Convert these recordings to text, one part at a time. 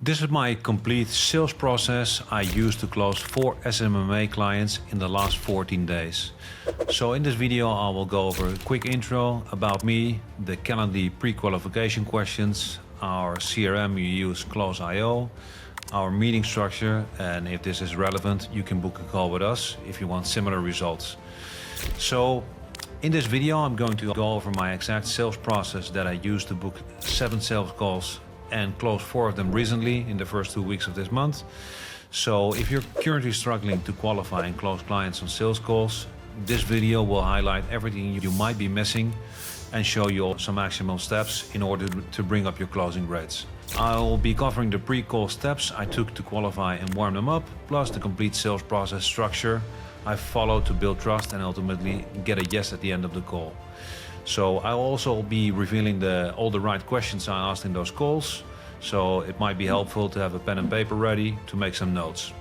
This is my complete sales process I used to close 4 SMMA clients in the last 14 days. So in this video I will go over a quick intro about me, the Calendly pre-qualification questions, our CRM we use Close.io, our meeting structure, and if this is relevant you can book a call with us if you want similar results. So in this video I'm going to go over my exact sales process that I used to book 7 sales calls and close 4 of them recently in the first 2 weeks of this month. So if you're currently struggling to qualify and close clients on sales calls, this video will highlight everything you might be missing and show you some actionable steps in order to bring up your closing rates. I'll be covering the pre-call steps I took to qualify and warm them up, plus the complete sales process structure I followed to build trust and ultimately get a yes at the end of the call. So I'll also be revealing all the right questions I asked in those calls, so it might be helpful to have a pen and paper ready to make some notes.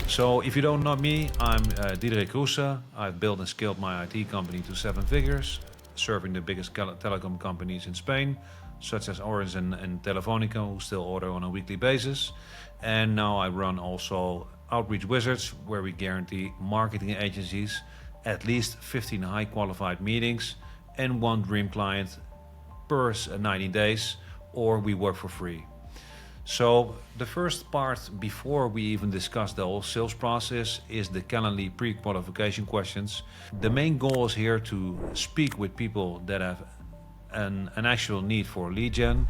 So if you don't know me, I'm Diederik Roese. I've built and scaled my IT company to 7 figures, serving the biggest telecom companies in Spain, such as Orange and Telefonica, who still order on a weekly basis. And now I run also Outreach Wizards, where we guarantee marketing agencies at least 15 high qualified meetings and 1 dream client per 90 days, or we work for free. So the first part, before we even discuss the whole sales process, is the Calendly pre-qualification questions. The main goal is here to speak with people that have an actual need for lead gen,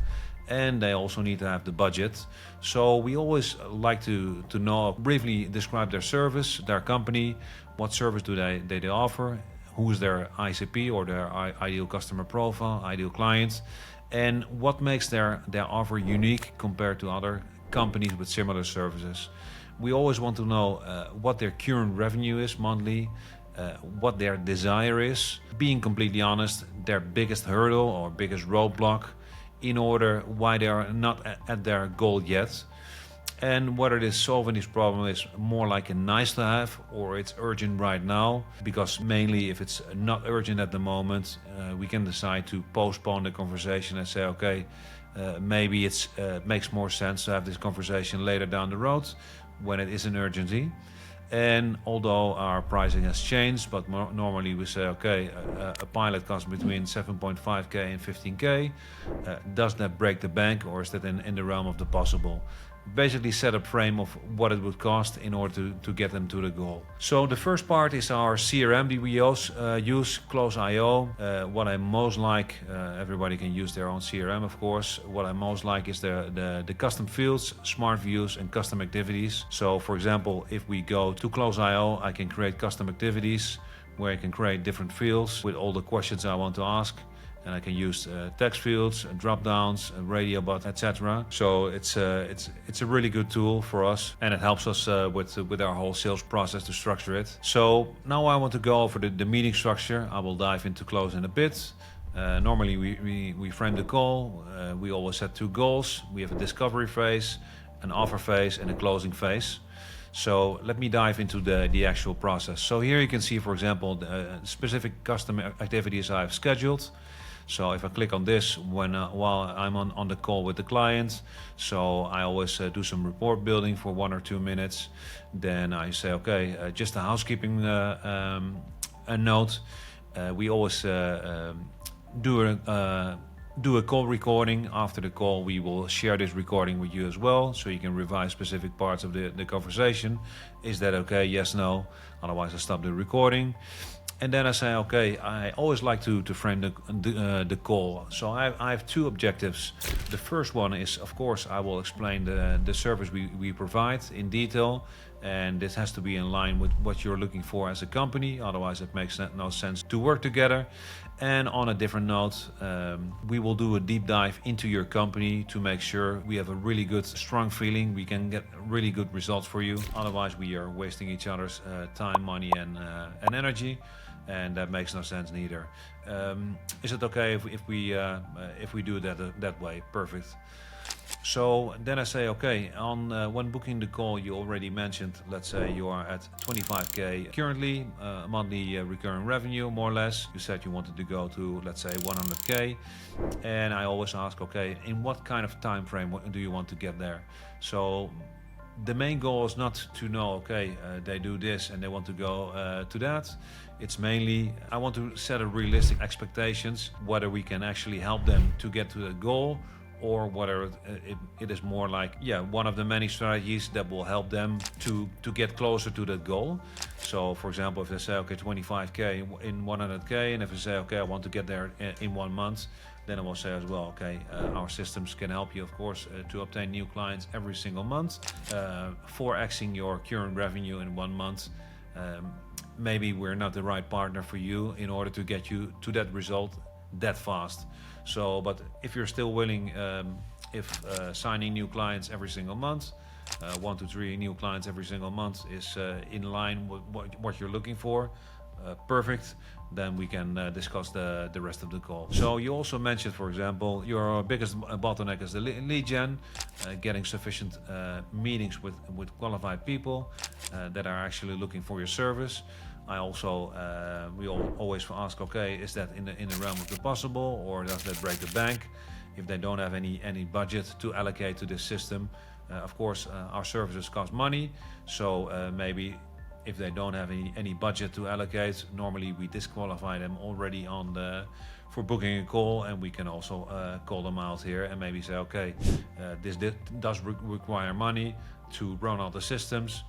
and they also need to have the budget. So we always like to know, briefly describe their service, their company, what service do they offer, who's their ICP or their ideal customer profile, ideal client, and what makes their offer unique compared to other companies with similar services. We always want to know what their current revenue is monthly, what their desire is, being completely honest, their biggest hurdle or biggest roadblock in order why they are not at their goal yet, and whether this solving this problem is more like a nice to have or it's urgent right now, because mainly if it's not urgent at the moment, we can decide to postpone the conversation and say, okay, maybe it makes more sense to have this conversation later down the road when it is an urgency. And although our pricing has changed, but normally we say, okay, a pilot costs between 7.5K and 15K. Does that break the bank, or is that in the realm of the possible? Basically set a frame of what it would cost in order to get them to the goal. So the first part is our CRM that we use Close.io. What I most like, everybody can use their own CRM of course. What I most like is the custom fields, smart views and custom activities. So for example, if we go to Close.io, I can create custom activities where I can create different fields with all the questions I want to ask. And I can use text fields, drop downs, radio bot, etc. So it's a really good tool for us, and it helps us with our whole sales process to structure it. So now I want to go over the meeting structure. I will dive into close in a bit. Normally we frame the call. We always set 2 goals. We have a discovery phase, an offer phase, and a closing phase. So let me dive into the actual process. So here you can see, for example, the specific custom activities I've scheduled. So if I click on this while I'm on the call with the client, so I always do some report building for 1 or 2 minutes. Then I say, okay, just a housekeeping a note. We always do a call recording. After the call, we will share this recording with you as well, so you can revise specific parts of the conversation. Is that okay? Yes, no. Otherwise, I stop the recording. And then I say, okay, I always like to frame the call. So I have 2 objectives. The first one is, of course, I will explain the service we provide in detail. And this has to be in line with what you're looking for as a company. Otherwise, it makes no sense to work together. And on a different note, we will do a deep dive into your company to make sure we have a really good, strong feeling. We can get really good results for you. Otherwise, we are wasting each other's time, money, and energy. And that makes no sense neither. Is it okay if we do that way? Perfect. So then I say, okay, when booking the call, you already mentioned, let's say you are at 25K currently, monthly recurring revenue, more or less. You said you wanted to go to, let's say, 100K. And I always ask, okay, in what kind of time frame do you want to get there? So the main goal is not to know, okay, they do this and they want to go to that. It's mainly, I want to set a realistic expectations, whether we can actually help them to get to the goal, or whether it is more like, one of the many strategies that will help them to get closer to that goal. So for example, if they say, okay, 25K in 100K, and if they say, okay, I want to get there in 1 month, then I will say as well, okay, our systems can help you, of course, to obtain new clients every single month, 4xing your current revenue in 1 month. Maybe we're not the right partner for you in order to get you to that result that fast. So, but if you're still willing, signing new clients every single month, 1 to 3 new clients every single month is in line with what you're looking for, perfect, then we can discuss the rest of the call. So you also mentioned, for example, your biggest bottleneck is the lead gen, getting sufficient meetings with qualified people that are actually looking for your service. I also, we always ask, okay, is that in the realm of the possible, or does that break the bank? If they don't have any budget to allocate to this system, of course, our services cost money. So maybe if they don't have any budget to allocate, normally we disqualify them already for booking a call, and we can also call them out here and maybe say, okay, this does require money to run all the systems.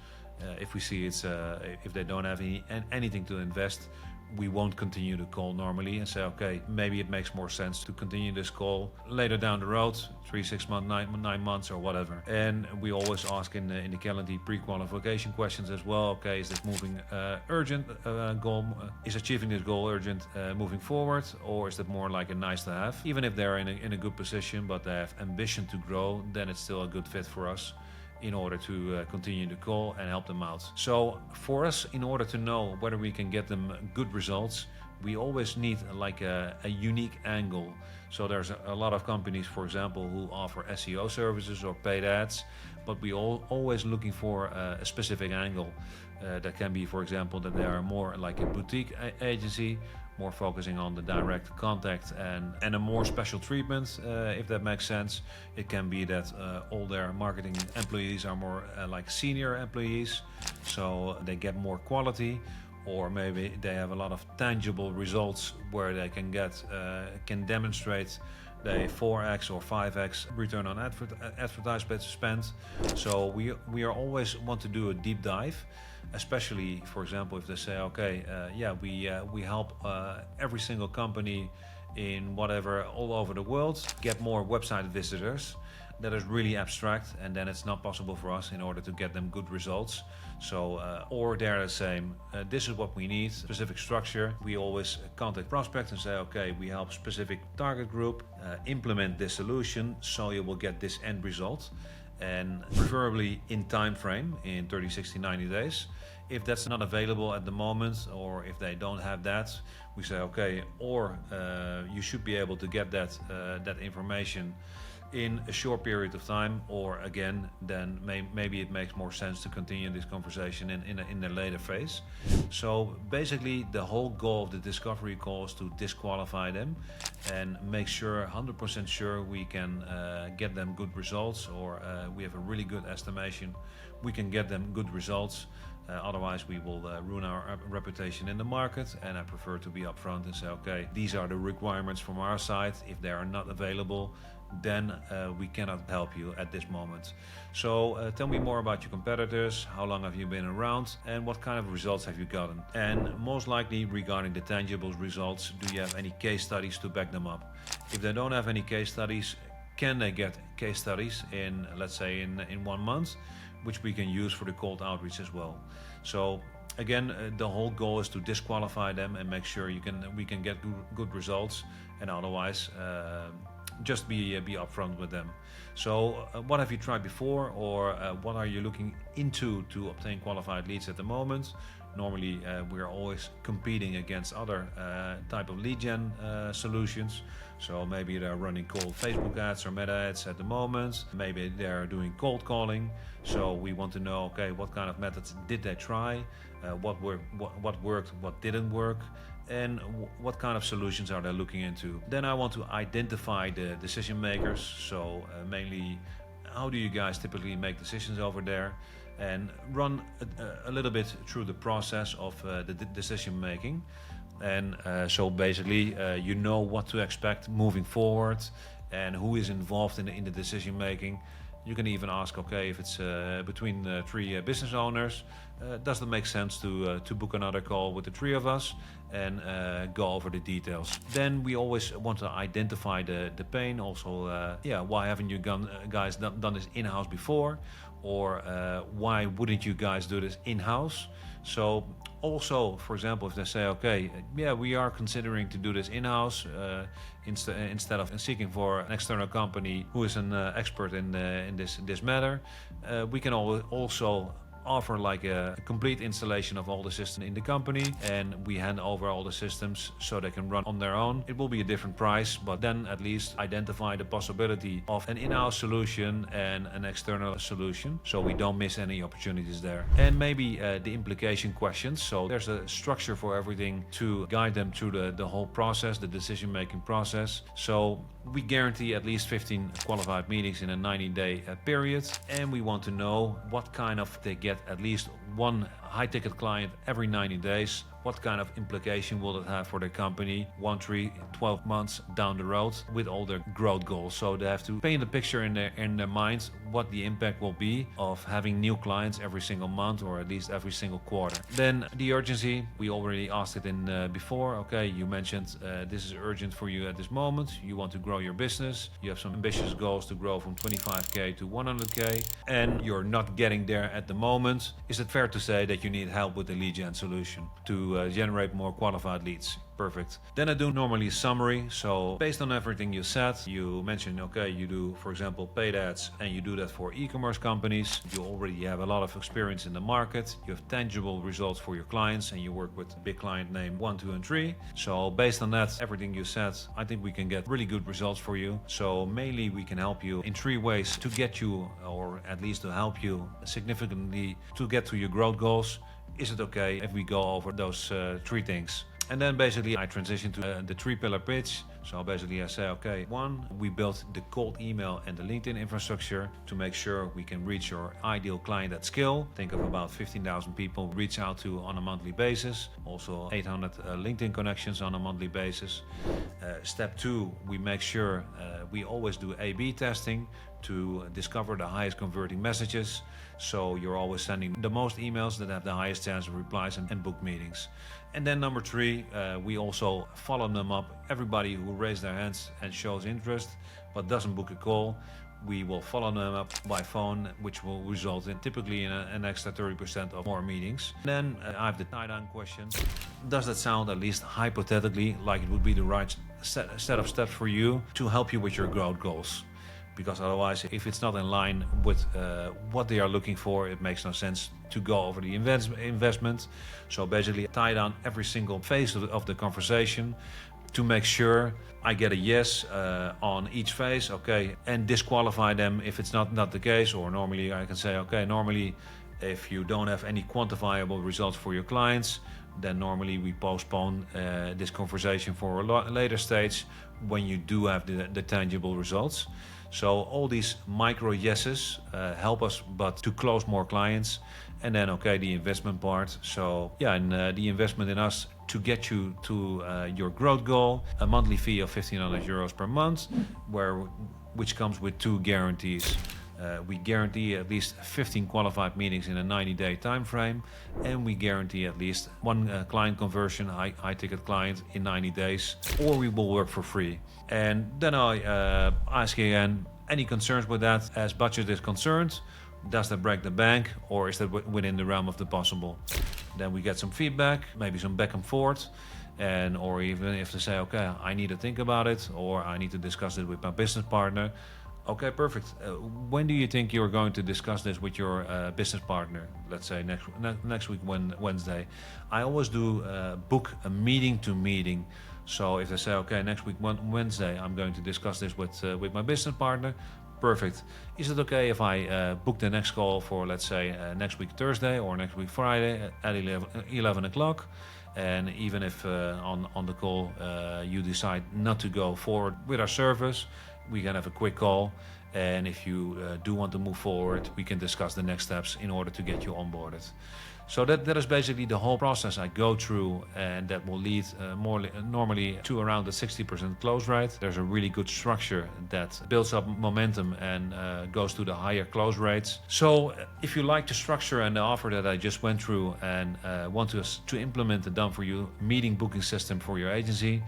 If we see if they don't have anything to invest, we won't continue the call normally, and say, okay, maybe it makes more sense to continue this call later down the road, 3, 6 months, 9 months, or whatever. And we always ask in the Calendly pre-qualification questions as well, okay, is this moving urgent goal? Is achieving this goal urgent moving forward, or is that more like a nice to have? Even if they're in a good position, but they have ambition to grow, then it's still a good fit for us in order to continue the call and help them out. So for us, in order to know whether we can get them good results, we always need like a unique angle. So there's a lot of companies, for example, who offer SEO services or paid ads, but we always looking for a specific angle. That can be, for example, that they are more like a boutique agency, more focusing on the direct contact and a more special treatment, if that makes sense. It can be that all their marketing employees are more like senior employees, so they get more quality, or maybe they have a lot of tangible results where they can demonstrate the 4x or 5x return on advertisement spend. So we are always want to do a deep dive, especially, for example, if they say, okay, we help every single company in whatever all over the world get more website visitors. That is really abstract, and then it's not possible for us in order to get them good results. So, or they're the same, this is what we need, specific structure. We always contact prospects and say, okay, we help specific target group implement this solution, so you will get this end result, and preferably in time frame, in 30, 60, 90 days. If that's not available at the moment, or if they don't have that, we say, okay, or you should be able to get that information in a short period of time, or again, then maybe it makes more sense to continue this conversation in a later phase. So basically, the whole goal of the discovery call is to disqualify them and make sure, 100% sure, we can get them good results, or we have a really good estimation we can get them good results. Otherwise, we will ruin our reputation in the market, and I prefer to be upfront and say, okay, these are the requirements from our side. If they are not available, then we cannot help you at this moment. So tell me more about your competitors, how long have you been around, and what kind of results have you gotten? And most likely, regarding the tangible results, do you have any case studies to back them up? If they don't have any case studies, can they get case studies in, let's say, in 1 month, which we can use for the cold outreach as well? So again, the whole goal is to disqualify them and make sure we can get good results, and otherwise just be upfront with them. So what have you tried before, or what are you looking into to obtain qualified leads at the moment? Normally we're always competing against other type of lead gen solutions. So maybe they're running cold Facebook ads or meta ads at the moment. Maybe they're doing cold calling. So we want to know, okay, what kind of methods did they try? What worked, what didn't work, and what kind of solutions are they looking into. Then I want to identify the decision makers. So mainly, how do you guys typically make decisions over there, and run a little bit through the process of the decision making. And so basically you know what to expect moving forward and who is involved in the decision making. You can even ask, okay, if it's between three business owners, does it make sense to book another call with the three of us and go over the details? Then we always want to identify the pain. Also, why haven't you guys done this in-house before? Or why wouldn't you guys do this in-house? So also, for example, if they say, okay, yeah, we are considering to do this in-house instead of seeking for an external company who is an expert in this matter, we can also offer like a complete installation of all the systems in the company, and we hand over all the systems so they can run on their own. It will be a different price, but then at least identify the possibility of an in-house solution and an external solution, so we don't miss any opportunities there. And maybe the implication questions. So there's a structure for everything to guide them through the whole process, the decision-making process. So we guarantee at least 15 qualified meetings in a 90-day period, and we want to know what kind of they get at least one high-ticket client every 90 days. What kind of implication will it have for their company 1, 3, 12 months down the road with all their growth goals? So they have to paint a picture in their minds what the impact will be of having new clients every single month, or at least every single quarter. Then the urgency, we already asked it in before. Okay, you mentioned this is urgent for you at this moment. You want to grow your business. You have some ambitious goals to grow from 25k to 100k, and you're not getting there at the moment. Is it fair to say that you need help with the lead gen solution to generate more qualified leads? Perfect. Then I do normally a summary. So based on everything you said, you mentioned, okay, you do, for example, paid ads, and you do that for e-commerce companies. You already have a lot of experience in the market. You have tangible results for your clients, and you work with big client name 1, 2, and 3. So based on that, everything you said, I think we can get really good results for you. So mainly we can help you in 3 ways to get you, or at least to help you significantly to get to your growth goals. Is it okay if we go over those 3 things? And then basically I transition to the 3-pillar pitch. So basically I say, okay, 1, we built the cold email and the LinkedIn infrastructure to make sure we can reach your ideal client at scale. Think of about 15,000 people reach out to on a monthly basis. Also 800 LinkedIn connections on a monthly basis. Step 2, we make sure we always do A/B testing to discover the highest converting messages. So you're always sending the most emails that have the highest chance of replies and book meetings. And then number 3, we also follow them up. Everybody who raised their hands and shows interest but doesn't book a call, we will follow them up by phone, which will result in typically in an extra 30% of more meetings. Then I have the tie-down question. Does that sound, at least hypothetically, like it would be the right set of steps for you to help you with your growth goals? Because otherwise, if it's not in line with what they are looking for, it makes no sense to go over the investment. So basically, tie down every single phase of the conversation to make sure I get a yes on each phase, okay, and disqualify them if it's not the case. Or normally I can say, okay, normally if you don't have any quantifiable results for your clients, then normally we postpone this conversation for a later stage when you do have the tangible results. So all these micro yeses help us but to close more clients. And then, okay, the investment part. So yeah, and the investment in us to get you to your growth goal, a monthly fee of 1,500 euros per month, which comes with 2 guarantees. We guarantee at least 15 qualified meetings in a 90-day time frame, and we guarantee at least 1 client conversion, high-ticket client, in 90 days, or we will work for free. And then I ask again, any concerns with that as budget is concerned? Does that break the bank, or is that within the realm of the possible? Then we get some feedback, maybe some back and forth. and or even if they say, okay, I need to think about it, or I need to discuss it with my business partner. Okay, perfect. When do you think you're going to discuss this with your business partner? Let's say next week, Wednesday. I always do book a meeting to meeting. So if they say, okay, next week Wednesday, I'm going to discuss this with my business partner. Perfect. Is it okay if I book the next call for, let's say, next week Thursday or next week Friday at 11 o'clock? And even if on the call you decide not to go forward with our service, we can have a quick call. And if you do want to move forward, we can discuss the next steps in order to get you onboarded. So that is basically the whole process I go through, and that will lead normally to around the 60% close rate. There's a really good structure that builds up momentum and goes to the higher close rates. So if you like the structure and the offer that I just went through and want to implement the done-for-you meeting booking system for your agency,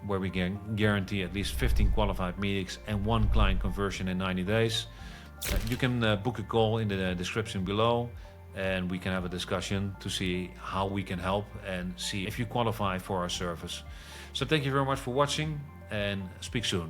where we can guarantee at least 15 qualified meetings and 1 client conversion in 90 days, you can book a call in the description below, and we can have a discussion to see how we can help and see if you qualify for our service. So thank you very much for watching, and speak soon.